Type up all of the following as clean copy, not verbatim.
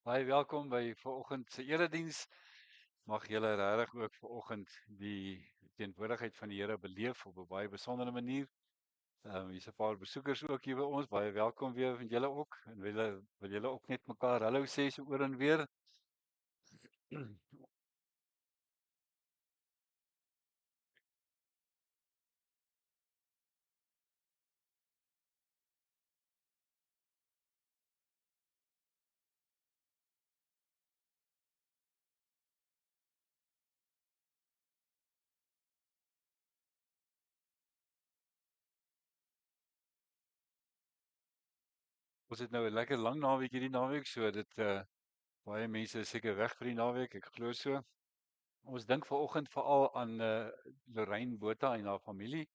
Baie welkom by vanoggend se erediens. Mag julle regtig ook vanoggend die teenwoordigheid van die Here beleef op 'n baie besondere manier. Hier's 'n paar besoekers ook hier by ons. Baie welkom weer van julle ook. En wil julle ook net mekaar hallo sê so oor en weer. Ons het nou 'n lekker lang naweek hierdie naweek, so dit baie mense is seker weg vir die naweek, ek glo so. Ons dink vanoggend veral aan Lorraine Botha en haar familie.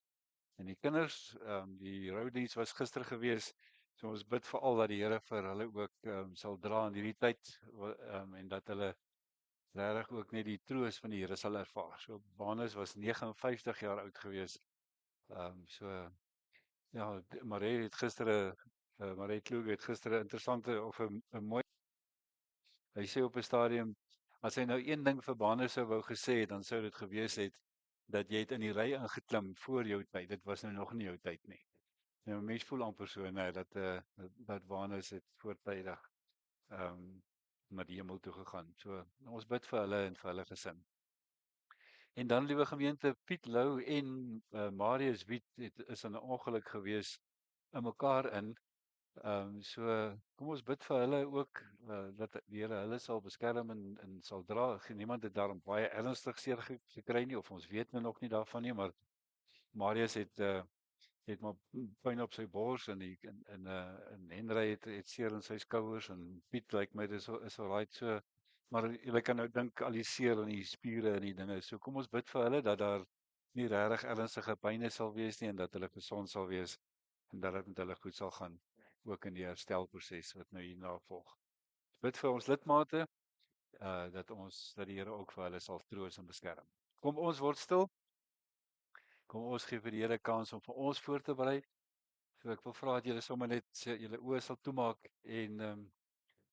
En die kinders, die roudiens was gister gewees. So ons bid veral dat die Here vir hulle ook sal dra in hierdie tyd en dat hulle regtig ook net die troos van die Here sal ervaar. So Banus was 59 jaar oud gewees. So ja, Marie het gister 'n Marie Klug het gister 'n interessante of 'n mooi hy sê op 'n stadium as hy nou een ding vir Banus sou wou gesê het, dan sou dit gewees het dat jy het in die ry ingeklim voor jou tyd. Dit was nou nog nie jou tyd nie. Ja, mense voel amper so nee dat Wanus het voortydig na die hemel toe gegaan. So ons bid vir hulle en vir hulle gesin. En dan liewe gemeente Piet Lou en Marius Wit is in 'n ongeluk gewees in mekaar in. So kom ons bid vir hulle ook dat die Here hulle sal beskerm en sal dra. Niemand het daarom baie ernstig seer gekry nie of ons weet nou nog nie daarvan nie, maar Marius het maar pyn op sy bors en en Henry het seer in sy skouers en Piet lyk my dis is alright so maar jy kan nou dink al die seer in die spiere en die dinge. So kom ons bid vir hulle dat daar nie regtig ernstige pyne sal wees nie en dat hulle gesond sal wees en dat dit met hulle goed sal gaan ook in die herstelproses wat nou hierna volg. Bid vir ons lidmate dat die Here ook vir hulle sal troos en beskerm. Kom ons word stil. Kom ons gee vir die Here kans om vir ons voor te berei. So ek wil vra dat julle sommer net julle oë sal toemaak en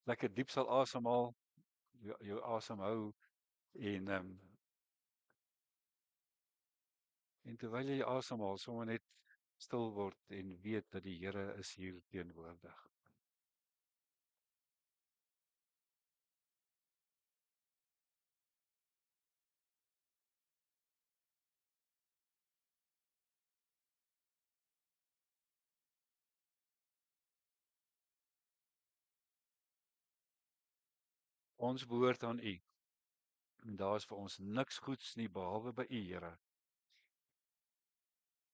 lekker diep sal asemhaal, jou asem hou en terwyl jy asemhaal sommer net stil word en weet dat die Here is hier teenwoordig. Ons behoort aan U. En daar is vir ons niks goeds nie behalwe by U, Here.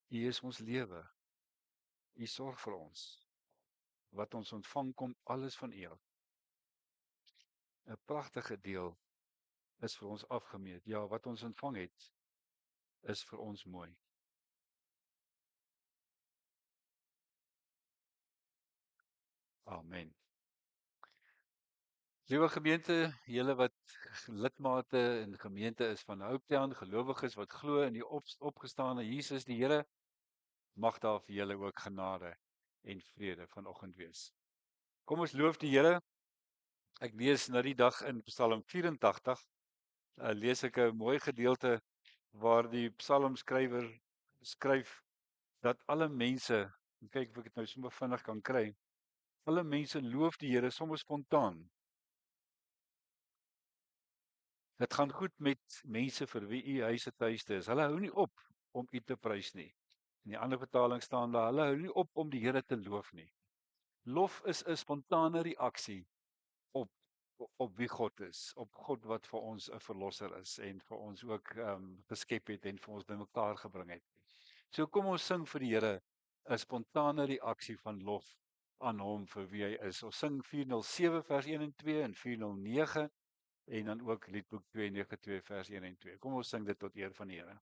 U is ons lewe. U sorg vir ons. Wat ons ontvang kom alles van U af. 'n Pragtige deel is vir ons afgemeet. Ja, wat ons ontvang het is vir ons mooi. Amen. Liewe gemeente, julle wat lidmate in gemeente is van Hopetown, gelowiges wat glo in die opgestane Jesus die Here, mag daar vir julle ook genade en vrede vanoggend wees. Kom ons loof die Here. Ek lees nou die dag in Psalm 84, lees ek 'n mooi gedeelte waar die psalmskrywer skryf dat alle mense, kyk of ek dit nou sommer vinnig kan kry, alle mense loof die Here sommer spontaan. Dit gaan goed met mense vir wie u huise tuiste is. Hulle hou nie op om u te prys nie. In die ander vertaling staan daar, hulle hou nie op om die Here te loof nie. Lof is 'n spontane reaksie op wie God is, op God wat vir ons 'n verlosser is en vir ons ook geskep het en vir ons bymekaar gebring het. So kom ons sing vir die Here 'n spontane reaksie van lof aan hom vir wie hy is. Ons sing 407 vers 1 en 2 en 409 en dan ook Liedboek 292 vers 1 en 2. Kom ons sing dit tot eer van die Here.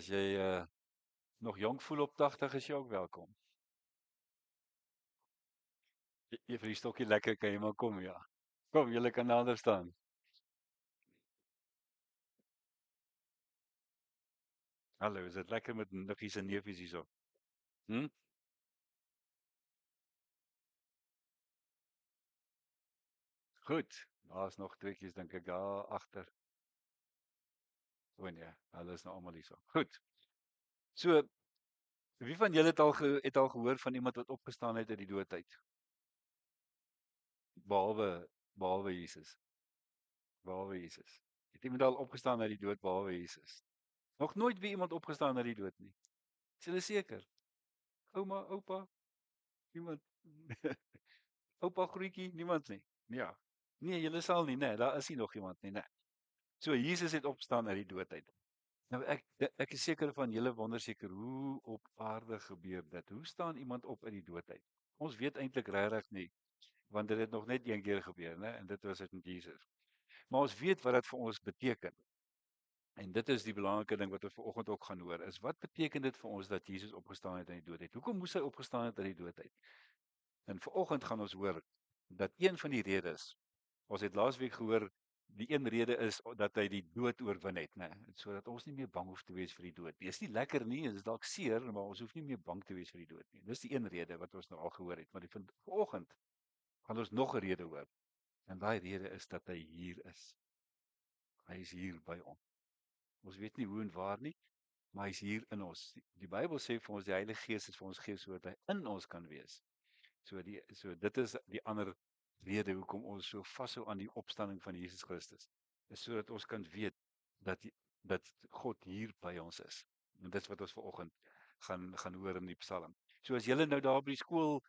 As jy nog jonk voel op 80 is jy ook welkom. Jy vir die stokkie lekker kan jy maar kom ja. Kom, julle kan nader staan. Hallo, is dit lekker met niggies en neefies hierso? Hm? Goed. Daar's nog tweeetjies dink ek daar agter. O nee, hulle is nou almal hierso. Goed. So, wie van julle het al gehoor van iemand wat opgestaan het uit die dood uit? Behalwe Jesus. Behalwe Jesus. Het iemand al opgestaan uit die dood behalwe Jesus? Nog nooit wie iemand opgestaan uit die dood nie. Is julle seker? Ouma, oupa, iemand oupa grootjie, niemand nie. Ja. Nee, julle sal nie, nee, daar is nie nog iemand nie, nee. So Jesus het opgestaan uit die dood uit. Nou ek is seker van julle wonder seker hoe op aarde gebeur dit? Hoe staan iemand op uit die dood uit? Ons weet eintlik regtig nie, want dit het nog net een keer gebeur, né? En dit was met Jesus. Maar ons weet wat dit vir ons beteken. En dit is die belangrike ding wat ons vanoggend ook gaan hoor, is wat beteken dit vir ons dat Jesus opgestaan het uit die dood uit? Hoekom moes hy opgestaan het uit die dood uit? En vanoggend gaan ons hoor dat een van die redes, ons het laasweek gehoor, die een rede is dat hy die dood oorwin het, né? Sodat ons nie meer bang hoef te wees vir die dood nie. Dis nie lekker nie, dit is dalk seer, maar ons hoef nie meer bang te wees vir die dood nie. Dis die een rede wat ons nou al gehoor het, maar vanoggend gaan ons nog 'n rede hoor. En daai rede is dat hy hier is. Hy is hier by ons. Ons weet nie hoe en waar nie, maar hy's hier in ons. Die Bybel sê vir ons die Heilige Gees is vir ons gee sodat hy in ons kan wees. So dit is die ander rede hoekom ons so vashou aan die opstanding van Jesus Christus. Is sodat ons kan weet dat God hier by ons is. En dit is wat ons vanoggend gaan hoor in die Psalm. So as julle nou daar by die skool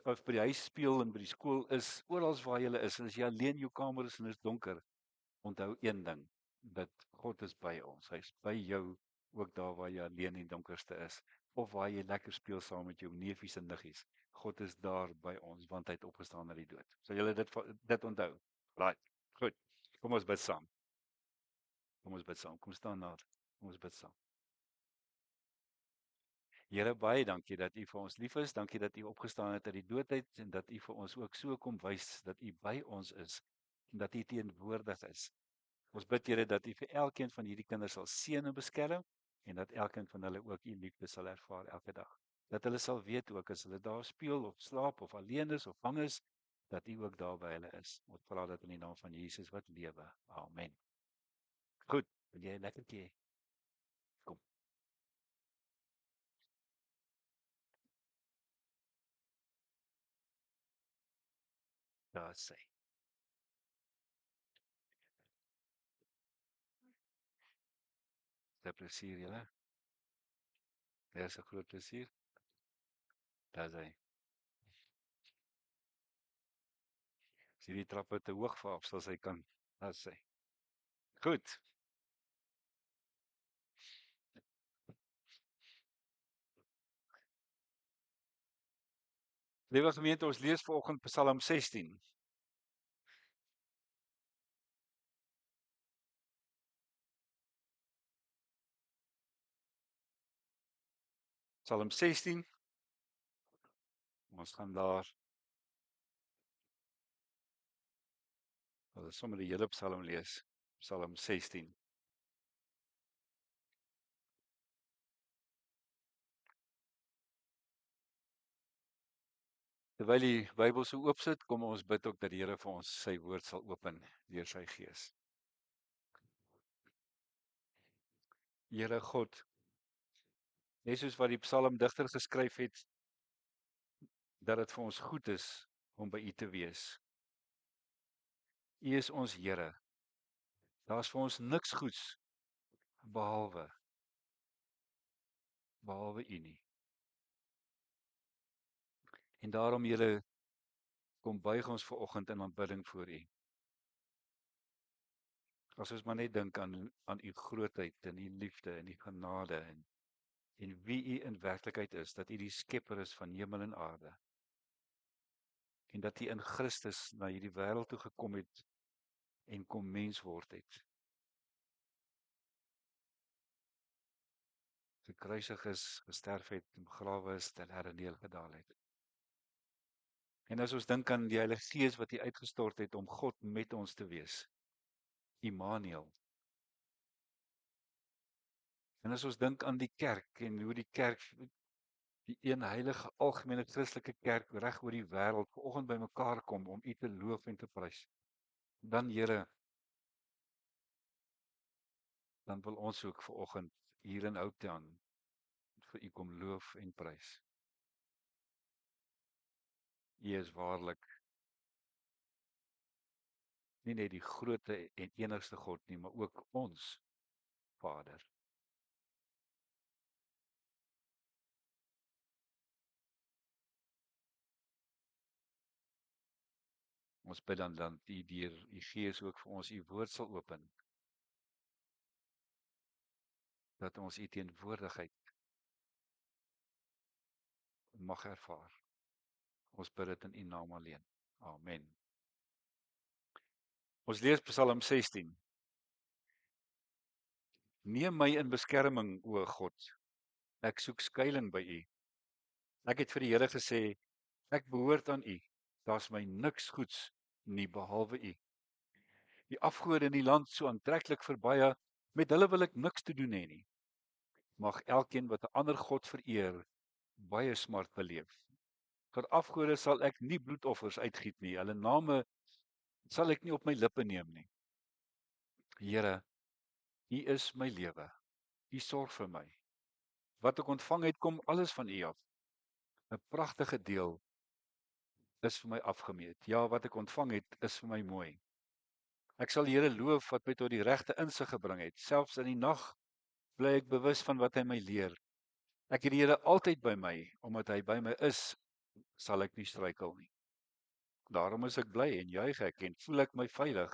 of by die huis speel en by die skool is, oral waar jy is, en as jy alleen in jou kamer is en dit is donker, onthou een ding, dat God is by ons. Hy's by jou ook daar waar jy alleen in die donkerste is of waar jy lekker speel saam met jou neefies en niggies. God is daar by ons want hy het opgestaan uit die dood. So julle dit onthou. Right. Goed. Kom ons bid saam. Kom ons bid saam. Kom staan daar. Kom ons bid saam. Here, baie dankie dat U vir ons lief is. Dankie dat U opgestaan het uit die dood uit en dat U vir ons ook so kom wys dat U by ons is en dat U teenwoordig is. Ons bid Here dat U vir elkeen van hierdie kinders sal seën en beskerm en dat elkeen van hulle ook U liefde sal ervaar elke dag. Dat hulle sal weet ook as hulle daar speel of slaap of alleen is of bang is, dat U ook daar by hulle is. Ons vra dit in die naam van Jesus wat lewe. Amen. Goed, wil jy lekker hê? Kom. Daar sê. Dit plesier julle. Dit is 'n groot plesier. Daar sê. As hierdie trappe te hoog vir af, sal sy kan. Daar sê. Goed. Liewe gemeente, ons lees vanoggend Psalm 16. Psalm 16. Ons gaan daar sommer die hele Psalm lees. Psalm 16. Terwyl die Bybel so oop sit, kom ons bid ook dat die Here vir ons sy woord sal open deur sy Gees. Here God, net soos wat die psalmdigter geskryf het dat dit vir ons goed is om by U te wees. U is ons Here. Daar's vir ons niks goeds behalwe U nie. En daarom Here kom buig ons ver oggend in aanbidding voor U. As ons maar net dink aan U grootheid en U liefde en U genade en wie U in werklikheid is, dat U die skepper is van hemel en aarde. En dat U in Christus na hierdie wêreld toe gekom het en kom mens word het. gekruisig is, gesterf het, begrawe is, ten derde deel gedaal het. En as ons dink aan die Heilige Gees wat hy uitgestort het om God met ons te wees, Immanuel. En as ons dink aan die kerk en hoe die kerk, die een heilige algemene Christelike kerk reg oor die wêreld vanoggend bymekaar kom om U te loof en te prys, dan Here, dan wil ons ook vanoggend hier in Oudtshoorn vir U kom loof en prys. U is waarlik nie net die grootte en enigste God nie, maar ook ons Vader. Ons bid dan U deur U Gees ook vir ons U woord sal open, dat ons U teenwoordigheid mag ervaar. Ons bid dit in U naam alleen. Amen. Ons lees Psalm 16. Neem my in beskerming, o God. Ek soek skuiling by U. Ek het vir die Here gesê, ek behoort aan U. Daar's my niks goeds nie behalwe U. Die afgode in die land so aantreklik verbaie, met hulle wil ek niks te doen hê nie. Mag elkeen wat 'n ander god vereer, baie smart beleef. Vir afgode sal ek nie bloedoffers uitgiet nie. Hulle name sal ek nie op my lippe neem nie. Here, U is my lewe. U sorg vir my. Wat ek ontvang het, kom alles van U af. 'n Pragtige deel is vir my afgemeet. Ja, wat ek ontvang het, is vir my mooi. Ek sal die Here loof wat my tot die regte insig gebring het. Selfs in die nag bly ek bewus van wat hy my leer. Ek het die Here altyd by my, omdat hy by my is, sal ek nie struikel nie. Daarom is ek bly en juig ek en voel ek my veilig.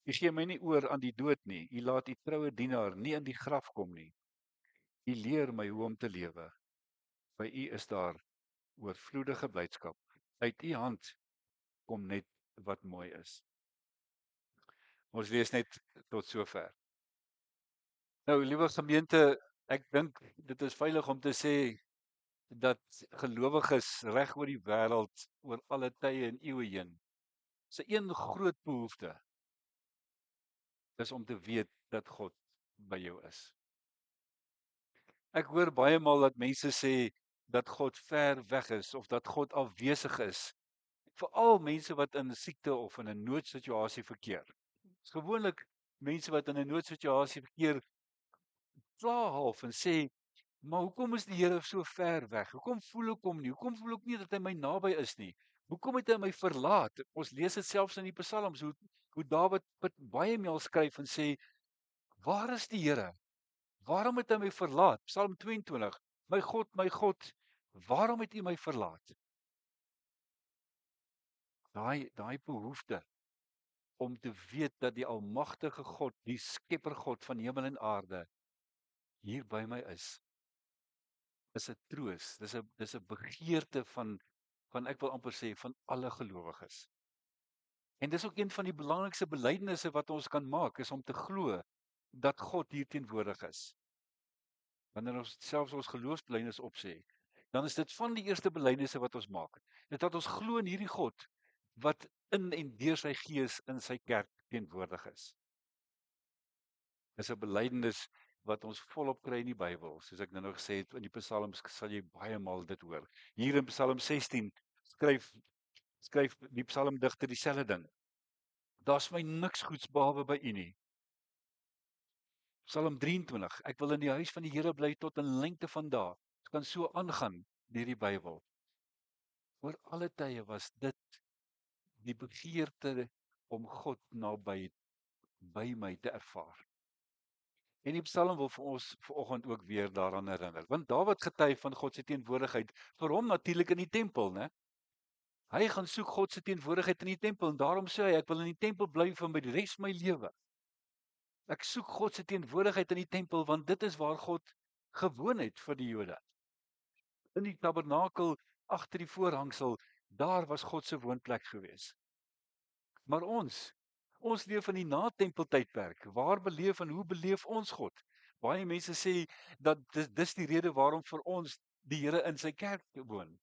U gee my nie oor aan die dood nie. U laat U troue dienaar nie in die graf kom nie. U leer my hoe om te lewe. By U is daar oorvloedige blydskap. Uit U hand kom net wat mooi is. Ons lees net tot sover. Nou, liewe gemeente, ek dink dit is veilig om te sê dat gelowiges reg oor die wêreld, oor alle tye en eeue heen, se een groot behoefte is om te weet dat God by jou is. Ek hoor baie maal dat mense sê dat God ver weg is of dat God afwesig is. Veral mense wat in siekte of in 'n noodsituasie verkeer. Dis gewoonlik mense wat in 'n noodsituasie verkeer, kla half en sê, maar hoekom is die Here so ver weg? Hoekom voel ek hom nie? Hoekom voel ek nie dat hy my naby is nie? Hoekom het hy my verlaat? Ons lees dit selfs in die Psalms hoe Dawid baie maal skryf en sê, waar is die Here? Waarom het hy my verlaat? Psalm 22. My God, waarom het U my verlaat? Daai behoefte om te weet dat die almagtige God, die skepper God van hemel en aarde hier by my is 'n troos. Dis 'n begeerte van ek wil amper sê van alle gelowiges. En dis ook een van die belangrikste belydenisse wat ons kan maak, is om te glo dat God hier teenwoordig is. Wanneer ons selfs ons geloofsbelydenis opsê, dan is dit van die eerste belydenisse wat ons maak. Dit dat ons glo in hierdie God wat in en deur sy Gees in sy kerk teenwoordig is. Dis 'n belydenis wat ons volop kry in die Bybel. Soos ek nou gesê het, in die Psalms sal jy baie maal dit hoor. Hier in Psalm 16 skryf die psalmdigter dieselfde ding. Daar's my niks goeds behalwe by U nie. Psalm 23. Ek wil in die huis van die Here bly tot in lengte van dae. Dit kan so aangaan deur die Bybel. Oor alle tye was dit die begeerte om God naby by my te ervaar. En die Psalm wil vir ons vanoggend ook weer daaraan herinner. Want Dawid getuig van God se teenwoordigheid vir hom natuurlik in die tempel, né? Hy gaan soek God se teenwoordigheid in die tempel en daarom sê hy ek wil in die tempel bly vir my die res van my lewe. Ek soek God se teenwoordigheid in die tempel want dit is waar God gewoon het vir die Jode. In die tabernakel agter die voorhangsel, daar was God se woonplek gewees. Maar ons leef in die na-tempeltydperk. Waar beleef en hoe beleef ons God? Baie mense sê dat dis die rede waarom vir ons die Here in sy kerk woon.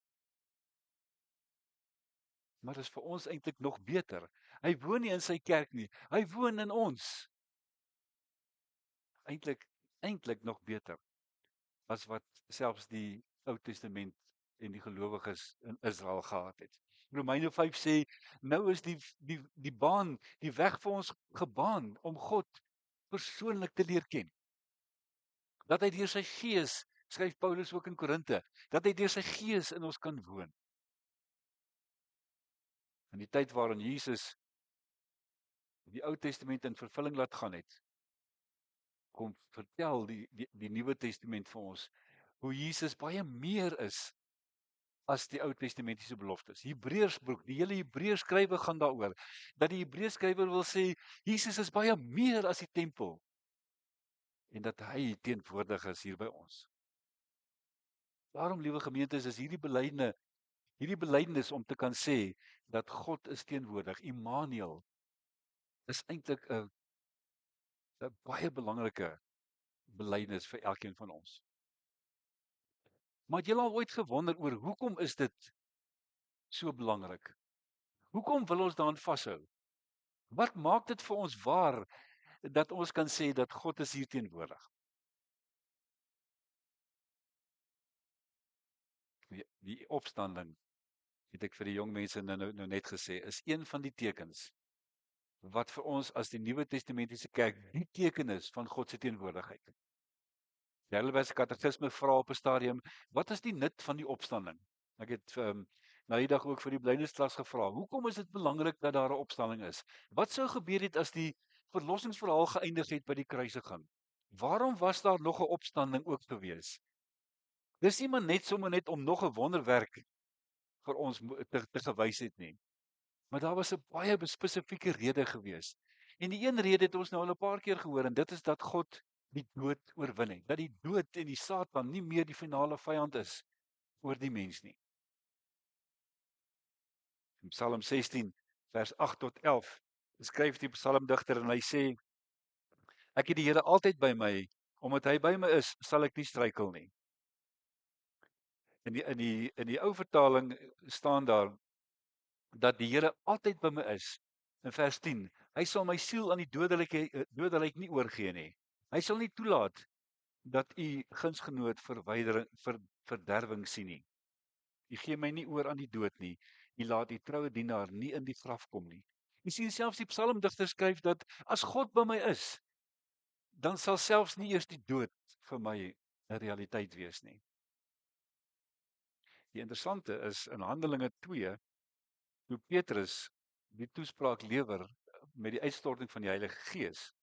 Maar dis vir ons eintlik nog beter. Hy woon nie in sy kerk nie. Hy woon in ons. Eintlik nog beter as wat selfs die Ou Testament en die gelowiges in Israel gehad het. Romeine 5 sê nou is die baan, die weg vir ons gebaan om God persoonlik te leer ken. Dat hy deur sy gees, skryf Paulus ook in Korinte, dat hy deur sy gees in ons kan woon. In die tyd waarin Jesus die Ou Testament in vervulling laat gaan het, kom vertel die Nuwe Testament vir ons hoe Jesus baie meer is as die Ou Testamentiese beloftes. Hebreërsboek, die hele Hebreërskrywe gaan daaroor dat die Hebreërskrywer wil sê Jesus is baie meer as die tempel en dat hy teenwoordig is hier by ons. Daarom, liewe gemeentes, is hierdie belydenis om te kan sê dat God is teenwoordig, Immanuel, is eintlik 'n baie belangrike belydenis vir elkeen van ons. Maar het julle al ooit gewonder oor hoekom is dit so belangrik? Hoekom wil ons daaraan vashou? Wat maak dit vir ons waar dat ons kan sê dat God is hier teenwoordig? Die opstanding, het ek vir die jong mense nou net gesê, is een van die tekens wat vir ons as die Nuwe Testamentiese kerk die teken is van God se teenwoordigheid. Die Heidelbergse Katekisme vra op 'n stadium, wat is die nut van die opstanding? Ek het na die dag ook vir die blydesklas gevra, hoekom is dit belangrik dat daar 'n opstanding is? Wat sou gebeur het as die verlossingsverhaal geëindig het by die kruisiging? Waarom was daar nog 'n opstanding ook gewees? Dis nie maar net om nog 'n wonderwerk vir ons te gewys het nie. Maar daar was 'n baie spesifieke rede gewees. En die een rede het ons nou al 'n paar keer gehoor en dit is dat God die dood oorwin het. Dat die dood en die Satan nie meer die finale vyand is oor die mens nie. In Psalm 16 vers 8 tot 11 skryf die psalmdigter en hy sê: Ek het die Here altyd by my, omdat hy by my is, sal ek nie struikel nie. In die ou vertaling staan daar dat die Here altyd by my is. In vers 10, hy sal my siel aan die dodelik nie oorgee nie. Hy sal nie toelaat dat u gunsgenoot verderwing sien nie. U gee my nie oor aan die dood nie. U laat die troue dienaar nie in die graf kom nie. U sien selfs die psalmdigter skryf dat as God by my is, dan sal selfs nie eers die dood vir my 'n realiteit wees nie. Die interessante is in Handelinge 2 toe Petrus die toespraak lewer met die uitstorting van die Heilige Gees.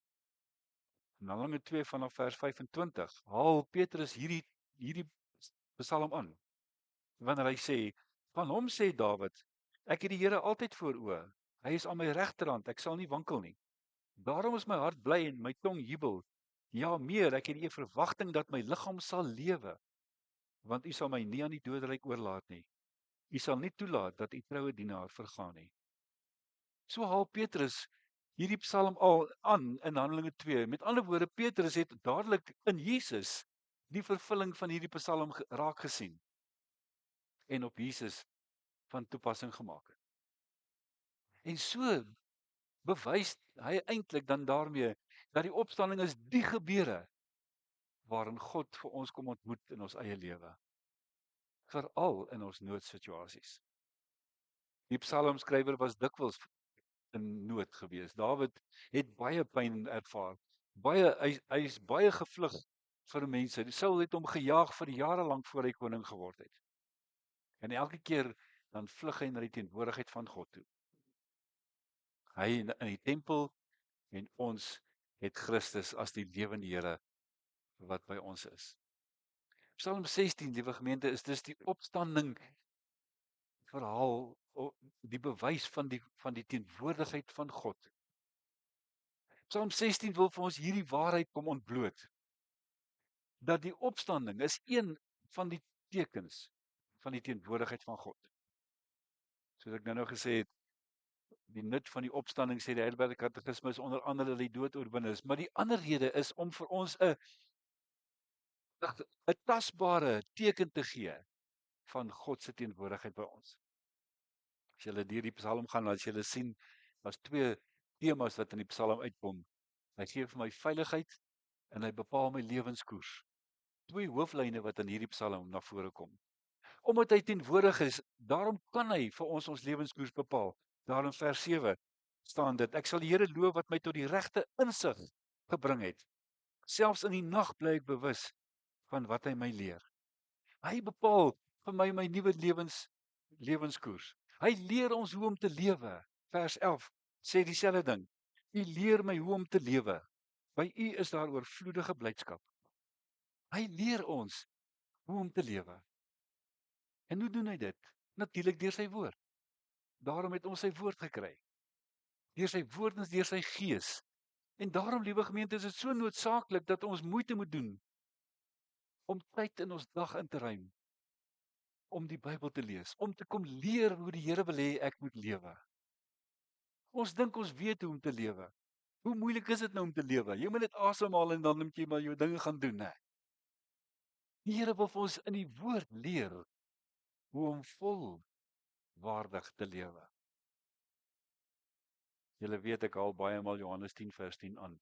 In Handelinge 2 vanaf vers 25 haal Petrus hierdie Psalm aan. Wanneer hy sê, van hom sê Dawid, ek het die Here altyd voor oë. Hy is aan my regterhand, ek sal nie wankel nie. Daarom is my hart bly en my tong jubel. Ja, meer, ek het die verwagting dat my liggaam sal lewe, want u sal my nie aan die doderyk oorlaat nie. U sal nie toelaat dat u troue dienaar vergaan nie. So haal Petrus hierdie Psalm al aan in Handelinge 2. Met ander woorde, Petrus het dadelik in Jesus die vervulling van hierdie Psalm raak gesien en op Jesus van toepassing gemaak. En so bewys hy eintlik dan daarmee dat die opstanding is die gebeure waarin God vir ons kom ontmoet in ons eie lewe, veral in ons noodsituasies. Die psalmskrywer was dikwels in nood gewees. Dawid het baie pyn ervaar. Hy's baie gevlug vir mense. Saul het hom gejaag vir jare lank voor hy koning geword het. En elke keer dan vlug hy na die teenwoordigheid van God toe. Hy in die tempel en ons het Christus as die lewende Here wat by ons is. Psalm 16, liewe gemeente, is dus die opstanding verhaal, die bewys van die teenwoordigheid van God. Psalm 16 wil vir ons hierdie waarheid kom ontbloot. Dat die opstanding is een van die tekens van die teenwoordigheid van God. Soos ek nou gesê het, die nut van die opstanding sê die Heidelbergse Katekisme is onder andere dat die dood oorwin is, maar die ander rede is om vir ons 'n 'n tasbare teken te gee van God se teenwoordigheid by ons. As jy deur die Psalm gaan, as jy sien, daar's twee temas wat in die Psalm uitkom. Hy gee vir my veiligheid en hy bepaal my lewenskoers. Twee hooflyne wat in hierdie Psalm na vore kom. Omdat hy teenwoordig is, daarom kan hy vir ons lewenskoers bepaal. Daar in vers 7 staan dit: Ek sal die Here loof wat my tot die regte insig gebring het. Selfs in die nag bly ek bewus van wat hy my leer. Hy bepaal vir my nuwe lewenskoers. Hy leer ons hoe om te lewe. Vers 11 sê dieselfde ding. U leer my hoe om te lewe. By u is daar oorvloedige blydskap. Hy leer ons hoe om te lewe. En hoe doen hy dit? Natuurlik deur sy woord. Daarom het ons sy woord gekry. Deur sy woord en deur sy gees. En daarom, liewe gemeente, is dit so noodsaaklik dat ons moeite moet doen om tyd in ons dag in te ruim, om die Bybel te lees, om te kom leer hoe die Here wil hê ek moet lewe. Ons dink ons weet hoe om te lewe. Hoe moeilik is dit nou om te lewe? Jy moet net asemhaal en dan moet jy maar jou dinge gaan doen, hè. Die Here wil vir ons in die woord leer hoe om volwaardig te lewe. Julle weet ek haal baie maal Johannes 10 vers 10 aan.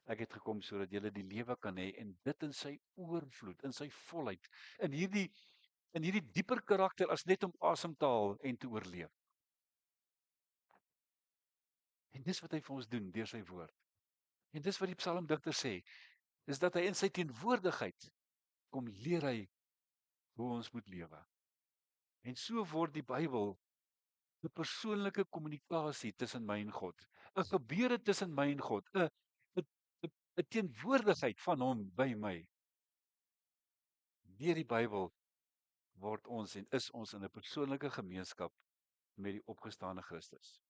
Ek het gekom sodat julle die lewe kan hê en dit in sy oorvloed, in sy volheid, in hierdie dieper karakter as net om asem te haal en te oorleef. En dis wat hy vir ons doen deur sy woord. En dis wat die psalmdigter sê, is dat hy in sy teenwoordigheid kom leer hy hoe ons moet lewe. En so word die Bybel 'n persoonlike kommunikasie tussen my en God, 'n gebeure tussen my en God, 'n teenwoordigheid van hom by my. Deur die Bybel word ons en is ons in 'n persoonlike gemeenskap met die opgestane Christus.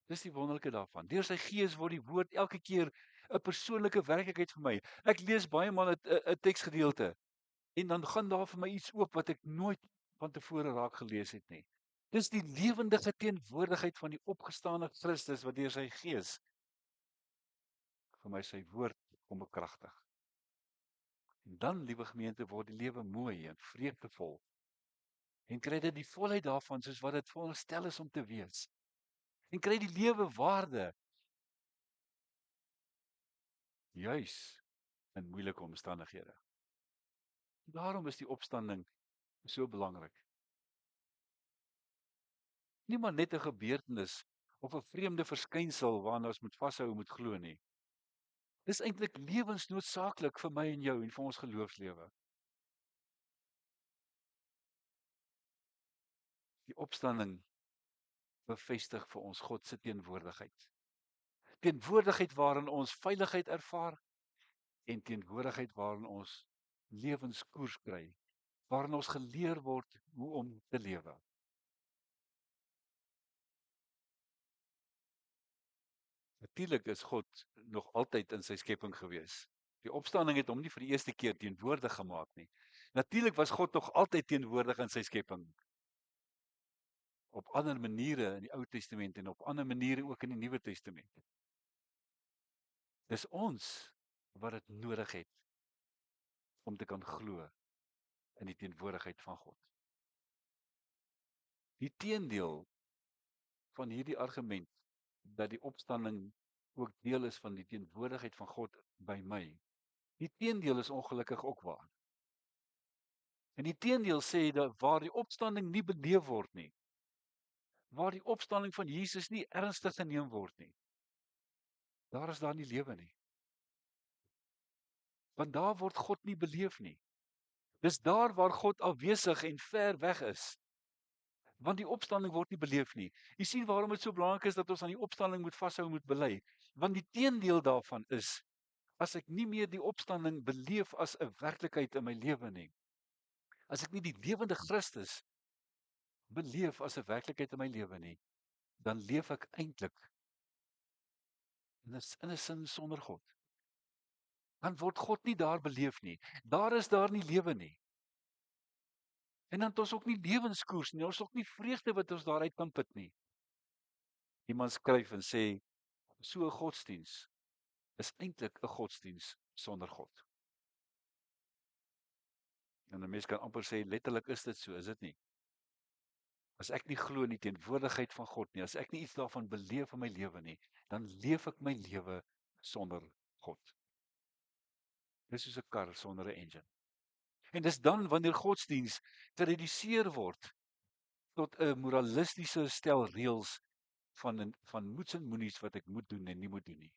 Dis die wonderlike daarvan. Deur sy gees word die woord elke keer 'n persoonlike werklikheid vir my. Ek lees baie maal 'n teksgedeelte en dan gaan daar vir my iets oop wat ek nooit van tevore raak gelees het nie. Dis die lewendige teenwoordigheid van die opgestane Christus wat deur sy gees vir my sy woord kom bekragtig. En dan, liewe gemeente, word die lewe mooi en vreugdevol. En kry dit die volheid daarvan soos wat dit veronderstel is om te wees. En kry die lewe waarde juis in moeilike omstandighede. Daarom is die opstanding so belangrik. Nie maar net 'n gebeurtenis of 'n vreemde verskynsel waarna ons moet vashou en moet glo nie. Dis eintlik lewensnoodsaaklik vir my en jou en vir ons geloofslewe. Die opstanding bevestig vir ons God se teenwoordigheid. Teenwoordigheid waarin ons veiligheid ervaar en teenwoordigheid waarin ons lewenskoers kry, waarin ons geleer word hoe om te lewe. Natuurlik is God nog altyd in sy skepping gewees. Die opstanding het hom nie vir die eerste keer teenwoordig gemaak nie. Natuurlik was God nog altyd teenwoordig in sy skepping. Op ander maniere in die Ou Testament en op ander maniere ook in die Nuwe Testament. Dis ons wat dit nodig het om te kan glo in die teenwoordigheid van God. Die teendeel van hierdie argument dat die opstanding ook deel is van die teenwoordigheid van God by my. Die teendeel is ongelukkig ook waar. En die teendeel sê dat waar die opstanding nie beleef word nie, waar die opstanding van Jesus nie ernstig geneem word nie, daar is daar nie lewe nie. Want daar word God nie beleef nie. Dis daar waar God afwesig en ver weg is. Want die opstanding word nie beleef nie. Jy sien waarom dit so belangrik is dat ons aan die opstanding moet vashou en moet bely. Want die teendeel daarvan is, as ek nie meer die opstanding beleef as 'n werklikheid in my lewe nie, as ek nie die lewende Christus beleef as 'n werklikheid in my lewe nie, dan leef ek eintlik in 'n sin sonder God. Dan word God nie daar beleef nie. Daar is daar nie lewe nie. En dan het ons ook nie lewenskoers nie. Ons het ook nie vreugde wat ons daaruit kan put nie. Iemand skryf en sê, so 'n godsdiens is eintlik 'n godsdiens sonder God. En 'n mens kan amper sê letterlik is dit so, is dit nie? As ek nie glo in die teenwoordigheid van God nie, as ek nie iets daarvan beleef in my lewe nie, dan leef ek my lewe sonder God. Dis soos 'n kar sonder 'n engine. En dis dan wanneer godsdiens gereduseer word tot 'n moralistiese stel reëls van moets en moenies wat ek moet doen en nie moet doen nie.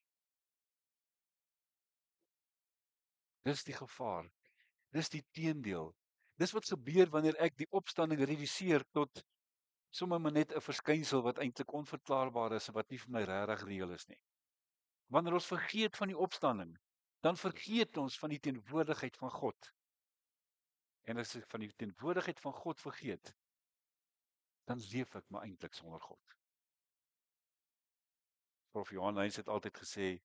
Dis die gevaar. Dis die teendeel. Dis wat gebeur wanneer ek die opstanding reduseer tot sommer maar net 'n verskynsel wat eintlik onverklaarbaar is en wat nie vir my regtig reël is nie. Wanneer ons vergeet van die opstanding, dan vergeet ons van die teenwoordigheid van God. En as ek van die teenwoordigheid van God vergeet, dan leef ek maar eintlik sonder God. Prof Johan Heinz het altyd gesê,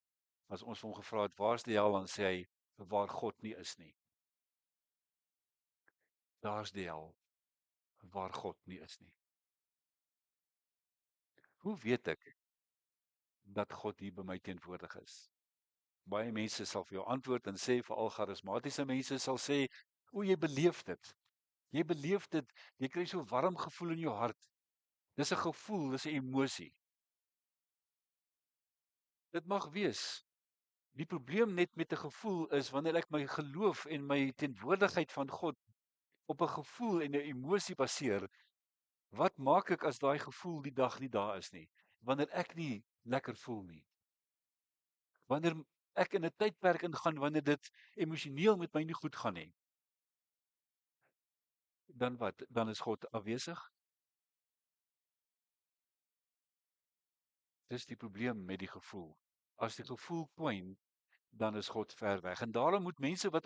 as ons vir hom gevra het, "Waar's die hel?" dan sê hy, "Waar God nie is nie." Daar's die hel, waar God nie is nie. Hoe weet ek dat God hier by my teenwoordig is? Baie mense sal vir jou antwoord en sê, veral charismatiese mense sal sê, "O, jy beleef dit. Jy beleef dit, jy kry so 'n warm gevoel in jou hart." Dis 'n gevoel, dis 'n emosie. Dit mag wees. Die probleem net met 'n gevoel is wanneer ek my geloof en my teenwoordigheid van God op 'n gevoel en 'n emosie baseer, wat maak ek as daai gevoel die dag nie daar is nie? Wanneer ek nie lekker voel nie. Wanneer ek in 'n tydperk ingaan wanneer dit emosioneel met my nie goed gaan nie. Dan wat? Dan is God afwesig? Dis die probleem met die gevoel. As die gevoel kwyn, dan is God ver weg. En daarom moet mense wat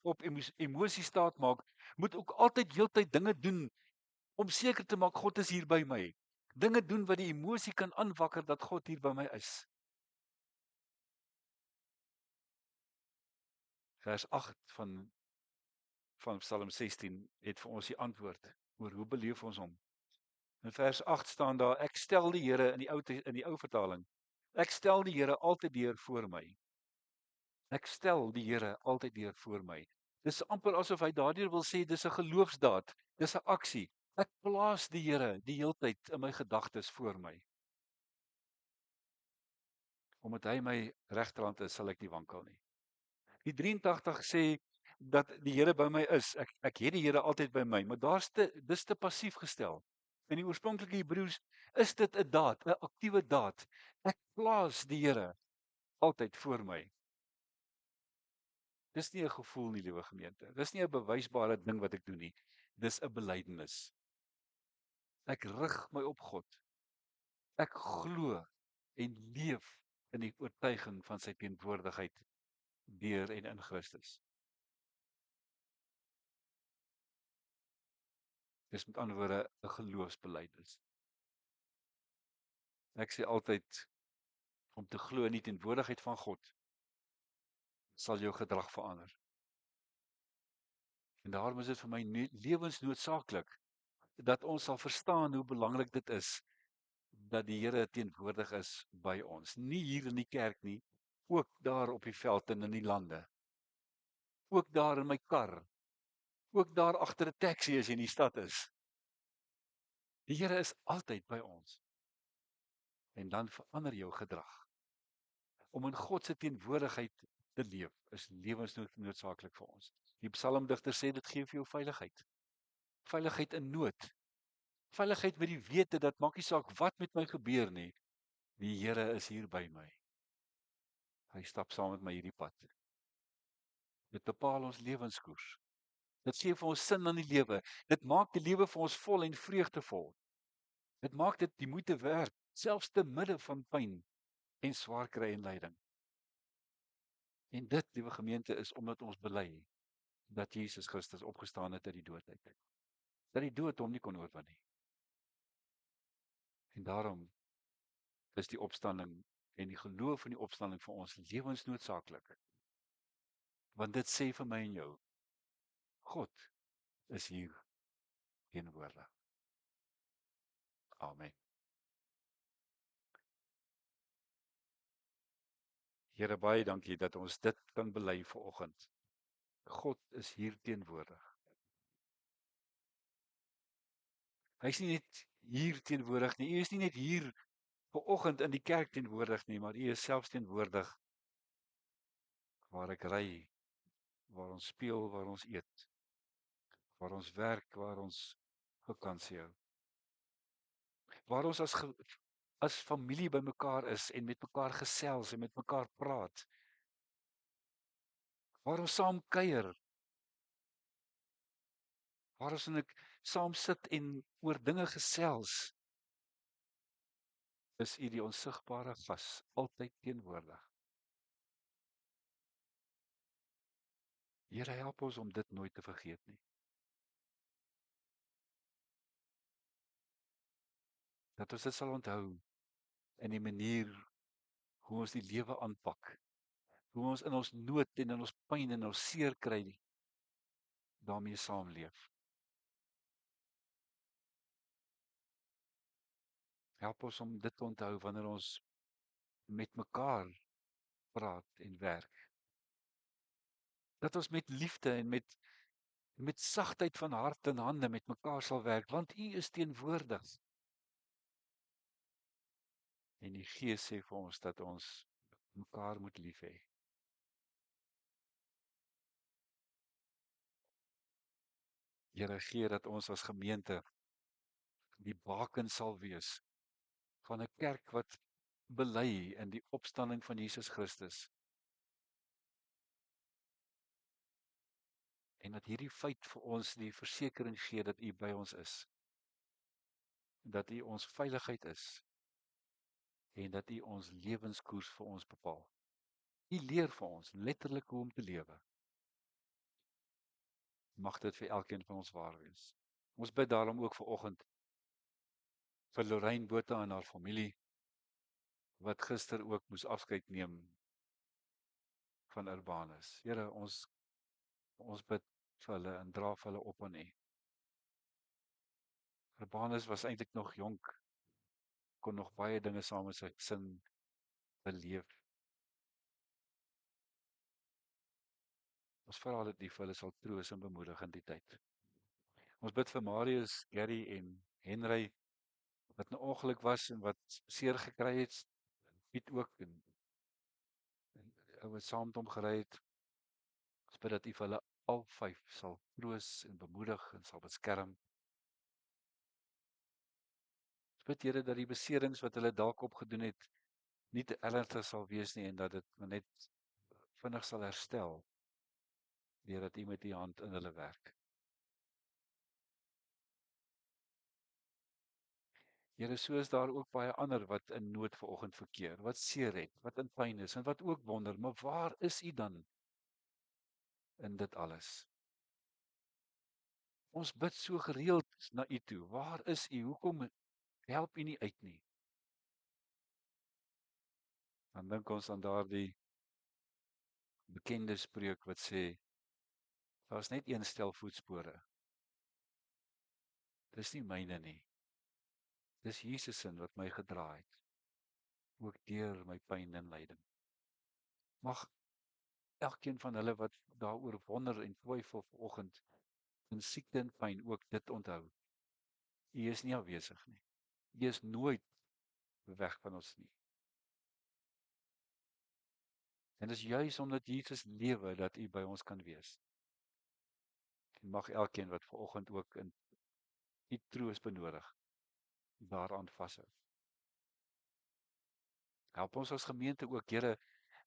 op emosie staat maak, moet ook altyd heeltyd dinge doen om seker te maak God is hier by my. Dinge doen wat die emosie kan aanwakker dat God hier by my is. Vers 8 van Psalm 16 het vir ons die antwoord oor hoe beleef ons hom. In vers 8 staan daar: Ek stel die Here in die ou vertaling. Ek stel die Here altyd deur voor my. Ek stel die Here altyd deur voor my. Dis amper asof hy daardeur wil sê dis 'n geloofsdaad. Dis 'n aksie. Ek plaas die Here die heeltyd in my gedagtes voor my. Omdat hy my regterhand is, sal ek nie wankel nie. Die 83 sê dat die Here by my is. Ek het die Here altyd by my, maar dis te passief gestel. In die oorspronklike Hebreëus is dit 'n daad, 'n aktiewe daad. Ek plaas die Here altyd voor my. Dis nie 'n gevoel nie, liewe gemeente. Dis nie 'n bewysbare ding wat ek doen nie. Dis 'n belydenis. Ek rig my op God. Ek glo en leef in die oortuiging van sy teenwoordigheid deur en in Christus. Dis met ander woorde 'n geloofsbelydenis. Ek sê altyd om te glo in die teenwoordigheid van God sal jou gedrag verander. En daarom is dit vir my lewensnoodsaaklik dat ons sal verstaan hoe belangrik dit is dat die Here teenwoordig is by ons. Nie hier in die kerk nie, ook daar op die veld en in die lande. Ook daar in my kar. Ook daar agter 'n taxi as jy in die stad is. Die Here is altyd by ons. En dan verander jou gedrag. Om in God se teenwoordigheid te leef is lewensnoodsaaklik vir ons. Die psalmdigter sê dit gee vir jou veiligheid. Veiligheid in nood. Veiligheid met die wete dat maak nie saak wat met my gebeur nie, die Here is hier by my. Hy stap saam met my hierdie pad. Dit bepaal ons lewenskoers. Dit gee vir ons sin aan die lewe. Dit maak die lewe vir ons vol en vreugdevol. Dit maak dit die moeite werd, selfs te midde van pyn en swaar kry en lyding. En dit, liewe gemeente, is omdat ons bely dat Jesus Christus opgestaan het uit die dood uit. Dat die dood hom nie kon oorwin nie. En daarom is die opstanding en die geloof in die opstanding vir ons lewensnoodsaaklik. Want dit sê vir my en jou, God is hier teenwoordig. Amen. Here, baie dankie dat ons dit kan bely vanoggend. God is hier teenwoordig. Hy is nie net hier teenwoordig nie. U is nie net hier vanoggend in die kerk teenwoordig nie, maar u is selfs teenwoordig waar ek ry, waar ons speel, waar ons eet, waar ons werk, waar ons vakansie hou. Waar ons as familie bymekaar is en met mekaar gesels en met mekaar praat. Waar ons saam kuier, waar ons saam sit en oor dinge gesels, is u die onsigbare gas, altyd teenwoordig. Here, help ons om dit nooit te vergeet nie. Dat ons dit sal onthou in die manier hoe ons die lewe aanpak, hoe ons in ons nood en in ons pyn en ons seer kry daarmee saamleef. Help ons om dit te onthou wanneer ons met mekaar praat en werk. Dat ons met liefde en met sagtheid van hart en hande met mekaar sal werk, want U is teenwoordig. En die Gees sê vir ons dat ons mekaar moet lief hê. Here, gee dat ons as gemeente die baken sal wees van 'n kerk wat bely in die opstanding van Jesus Christus. En dat hierdie feit vir ons die versekering gee dat U by ons is. Dat U ons veiligheid is en dat U ons lewenskoers vir ons bepaal. U leer vir ons letterlik hoe om te lewe. Mag dit vir elkeen van ons waar wees. Ons bid daarom ook vanoggend vir Lorraine Botha en haar familie wat gister ook moes afskeid neem van Urbanus. Here, ons bid vir hulle en dra vir hulle op aan U. Urbanus was eintlik nog jonk, kon nog baie dinge saam met sy gesin beleef. Ons vra dat U vir hulle sal troos en bemoedig in die tyd. Ons bid vir Marius, Gary en Henry wat 'n ongeluk was en wat seer gekry het. Piet ook en ou wat saam met hom gery het. Ons bid dat U vir hulle al 5 sal troos en bemoedig en sal beskerm. Ons bid Here dat die beserings wat hulle dalk opgedoen het nie te ernstig sal wees nie en dat dit net vinnig sal herstel deurdat U met U hand in hulle werk. Here, so is daar ook baie ander wat in nood vanoggend verkeer, wat seer het, wat in pyn is en wat ook wonder, maar waar is U dan in dit alles? Ons bid so gereeld na U toe. Waar is U? Hoekom help U nie uit nie? Dan dink ons aan daardie bekende spreuk wat sê daar's net een stel voetspore. Dis nie myne nie. Dis Jesus se wat my gedra het. Ook deur my pyn en lyding. Mag elkeen van hulle wat daaroor wonder en twyfel vanoggend in siekte en pyn ook dit onthou. U is nie afwesig nie. U is nooit weg van ons nie. En dis juis omdat Jesus lewe dat U by ons kan wees. En mag elkeen wat vanoggend ook in U troos benodig, daaraan vashou. Help ons as gemeente ook, Here,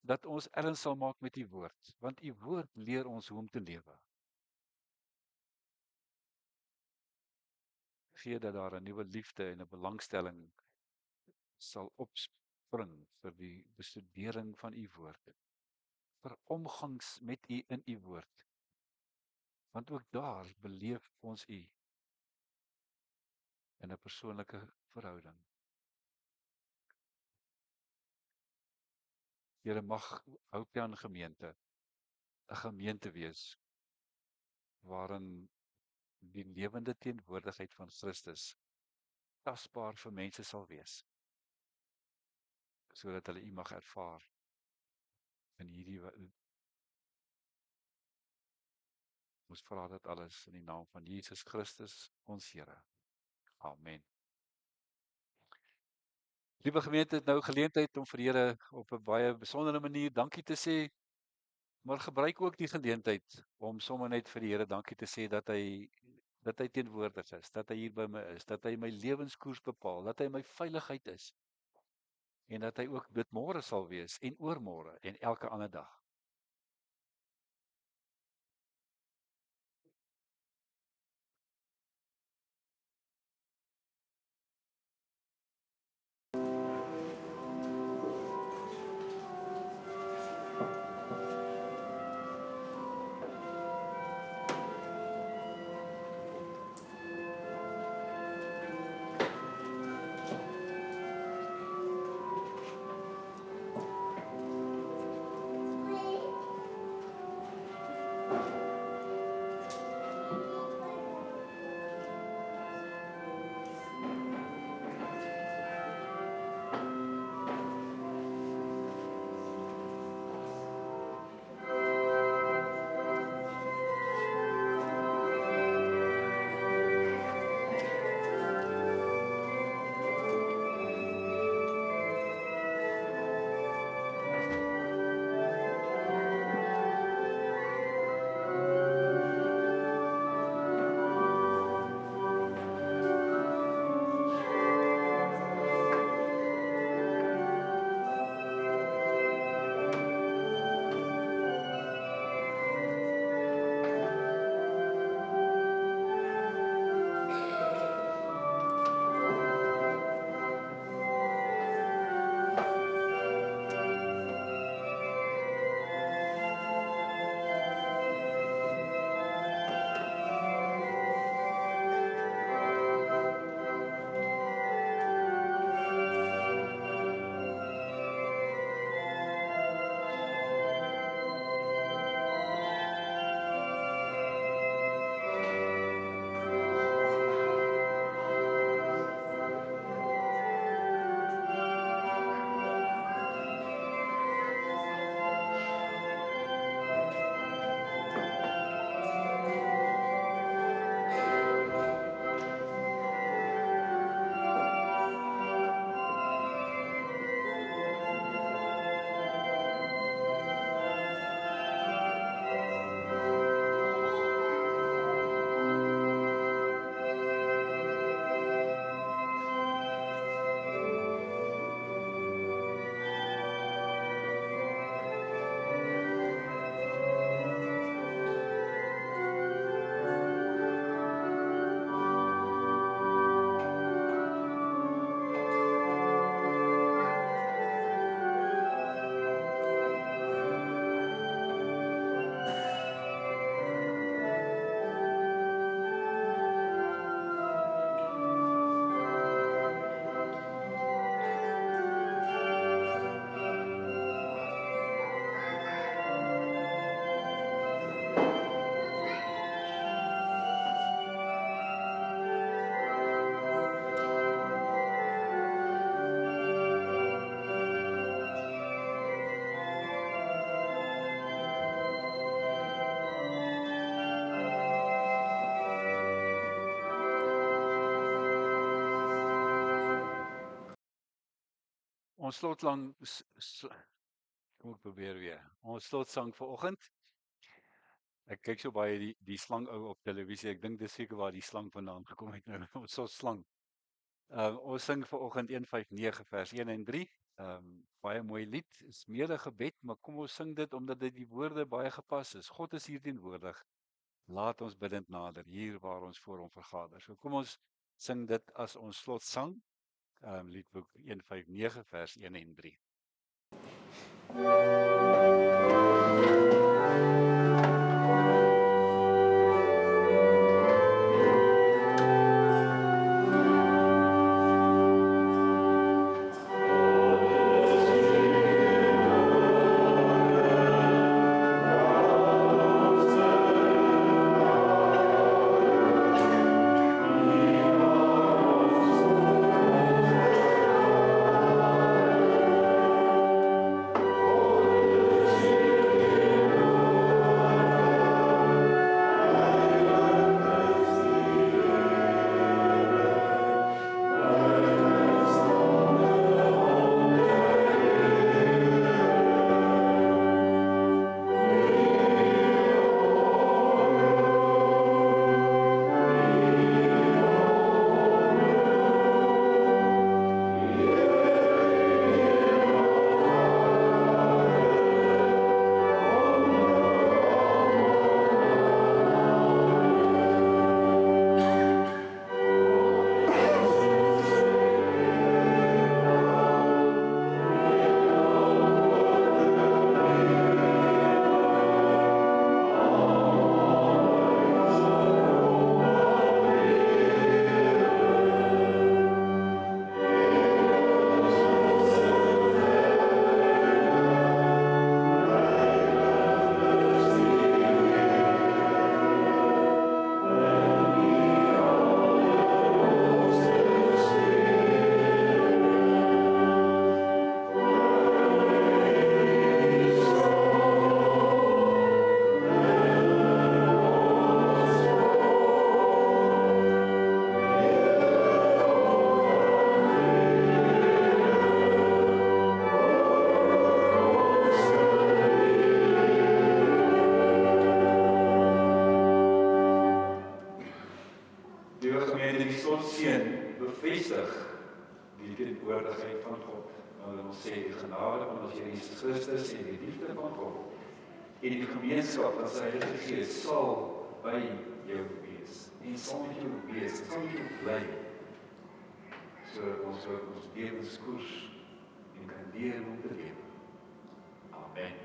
dat ons erns sal maak met U woord, want U woord leer ons hoe om te lewe. Gee dat daar 'n nuwe liefde en 'n belangstelling sal opspring vir die bestudering van U woord, vir omgangs met U in U woord. Want ook daar beleef ons U in 'n persoonlike verhouding. Here, mag Hopean gemeente 'n gemeente wees waarin die lewende teenwoordigheid van Christus tasbaar vir mense sal wees, sodat hulle U mag ervaar in hierdie ons vra dit alles in die naam van Jesus Christus, ons Here. Amen. Liewe gemeente, het nou geleentheid om vir die Here op 'n baie besondere manier dankie te sê, maar gebruik ook die geleentheid om sommer net vir die Here dankie te sê dat hy teenwoordig is, dat hy hier by my is, dat hy my lewenskoers bepaal, dat hy my veiligheid is en dat hy ook dit môre sal wees en oormôre en elke ander dag. Ons slotsang kom ek probeer weer. Ons slotsang vanoggend. Ek kyk so baie die slang ou op televisie. Ek dink dis seker waar die slang vandaan gekom het nou. Ons slang. Ons sing vanoggend 159 vers 1 en 3. Baie mooi lied. Is meer 'n gebed, maar kom ons sing dit omdat dit die woorde baie gepas is. God is hier teenwoordig. Laat ons bidend nader hier waar ons voor hom vergader. So kom ons sing dit as ons slotsang. Liedboek 159 vers 1 en 3. Oh, bevestig die teenwoordigheid van God. Want ons sê die genade van ons Here Jesus Christus en die liefde van God en die gemeenskap van sy Heilige Gees sal by jou wees. En sal met jou wees, en sal met jou bly. So ons lewenskoers en kan leer om te leef. Amen.